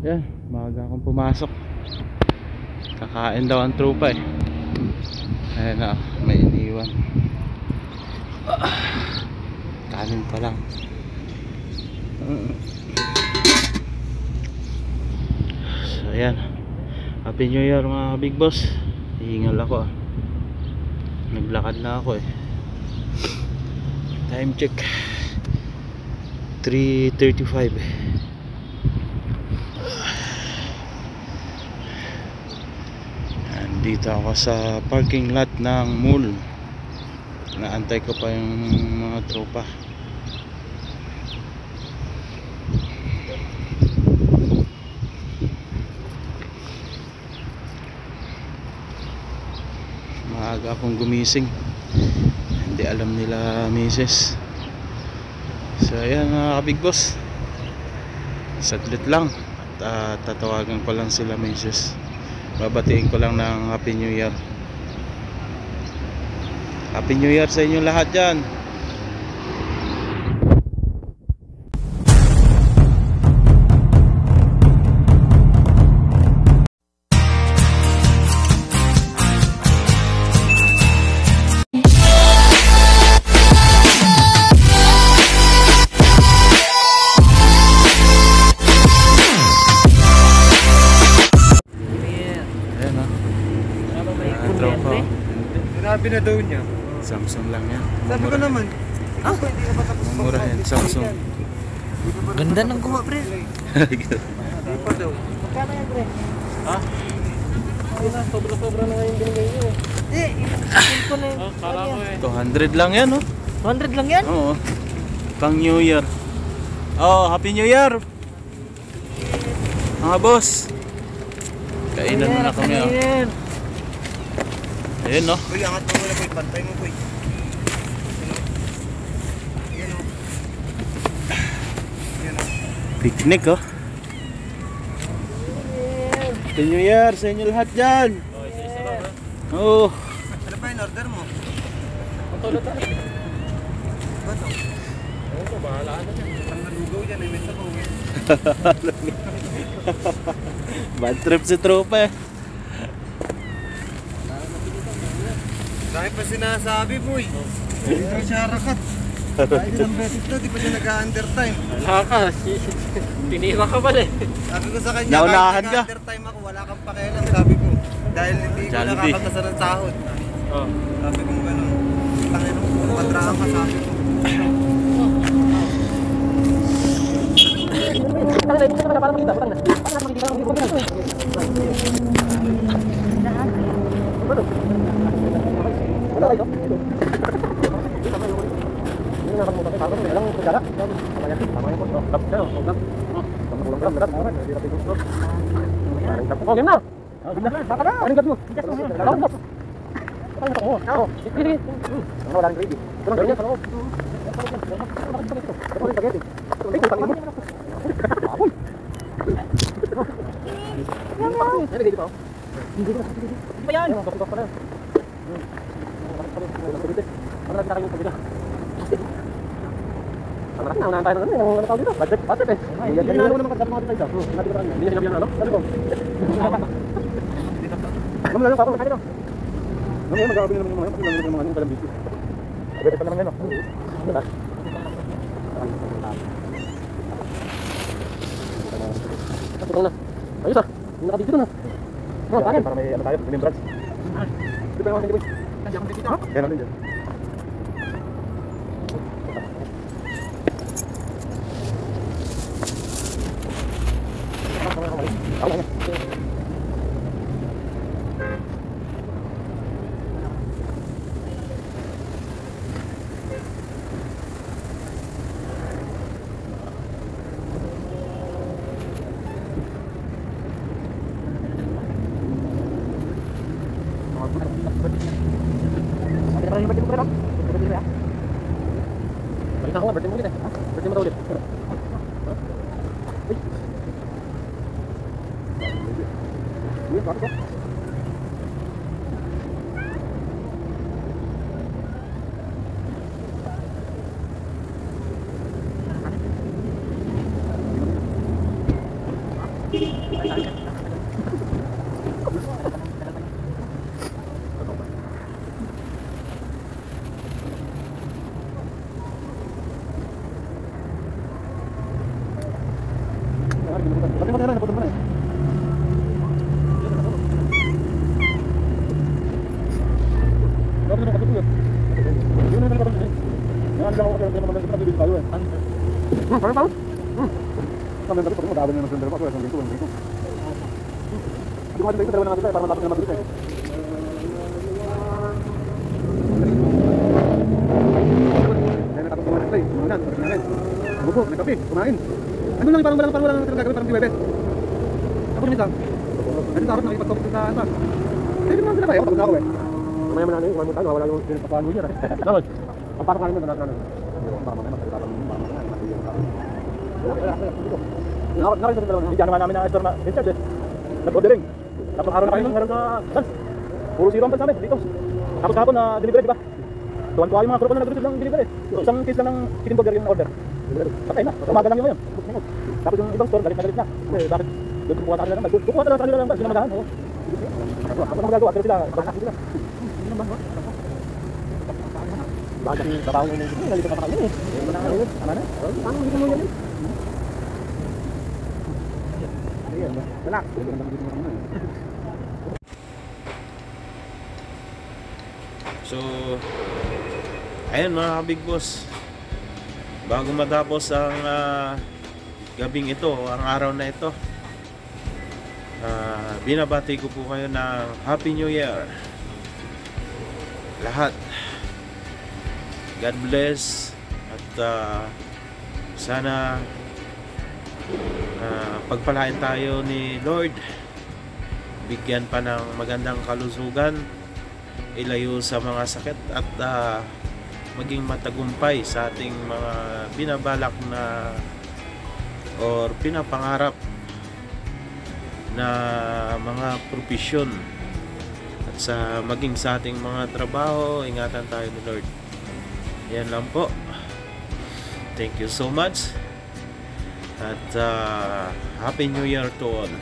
Yan, maaga akong pumasok. Kakain daw ang tropa eh. Ayan na, may iniwan. Kanin pa lang. So ayan, Happy New Year mga big boss. Hihingal ako ah. Naglakad na ako eh. Time check 3:35. Dito ako sa parking lot ng mall. Naantay ko pa yung mga tropa. Maaga akong gumising. Hindi alam nila misis. So ayan mga big boss. Saglit lang at tatawagan ko lang sila misis. Babatiin ko lang ng Happy New Year. Happy New Year sa inyo lahat dyan. Sinabi na daw niya. Samsung lang yan. Sabi ko naman. Ah? Mura yan, Samsung. Ganda ng kuha, pre. Hindi pa daw. Magkano yan, pre? Ha? Sobra-sobra na nga yung binigay niyo. Eh, yung ko na yun. Kala ko eh. 200 lang yan, oh. 200 lang yan? Oo. Pang New Year. Oh, Happy New Year. Mga boss. Kainan muna kami, oh. Ayun, no? Uy, angat mo muna, boy. Pantay mo, boy. Yan, o. Yan, o. Picnic, oh. Happy New Year sa inyo lahat dyan. Oh. Ano pa yung order mo? Matulad tayo. Ba ito? Ewan ko, bahala na dyan. Ang nalugaw dyan, ay mesa ko. Bad trip si tropa, eh. Dahil pa sinasabi, boy. Hindi ko siya rakat. Kahit ilang beses na, di pa siya nag-undertime. Wala ka. Tinira ka pala eh. Sabi ko sa kanya, Naunahan kahit ka. nag-undertime ako, wala kang pakialam, sabi ko. Dahil hindi ko Jollibee. nakakatasan ng sahod. Sabi ko gano'n. Tangin mo, puro padrahan ka, sabi ko. Ayos ah, hindi nakabigyo na. Para may ano tayo, remembrance. Di ba yung hindi, boy? Nandiyan akong dito, ha? Yan natin dyan. Balik ako nga, birthday mo ulit eh. Birthday mo daw ulit. Uy, bakit ko? Thank you. Kumain. Ano lang parang walang gagawin parang diwebe. Ako rin lang. Ano dapat nakipag-compete sa ano? Hindi naman sila kaya ako ako eh. Mamaya man ano, kumain mo tayo, wala yung pinagpapahan mo niya. Dapat. Ang pasok namin na para mamaya magkakaroon ng mga Nakarinig sa dalawa, hindi naman namin na store na in-charge eh. Nag-ordering. Tapos araw na kayo meron sa dance. Puro zero ang pan sa amin dito. Tapos kahapon na delivery, di ba? Tuwan-tuwa yung mga grupo na nag-receive ng delivery. Isang case lang ng chicken burger yung order. Patay na, umaga lang yun ngayon. Tapos yung ibang store, galit na. Eh, bakit? Doon kumuha sa kanila lang. Kumuha talaga sa kanila lang ba? Hindi na magahan. Tapos ang magagawa, pero sila, bakas sila. Hindi naman ba? Bakit yung trabaho mo yung hindi nalito ka pa kayo eh. Tama na? Paano hindi mo yan eh? Wala. So, ayun mga Big Boss, bago matapos ang gabing ito, ang araw na ito, binabati ko po kayo ng Happy New Year lahat. God bless at sana pagpalain tayo ni Lord, bigyan pa ng magandang kalusugan, ilayo sa mga sakit at maging matagumpay sa ating mga binabalak na or pinapangarap na mga propesyon, at maging sa ating mga trabaho, ingatan tayo ni Lord. Yan lang po. Thank you so much at Happy New Year to all.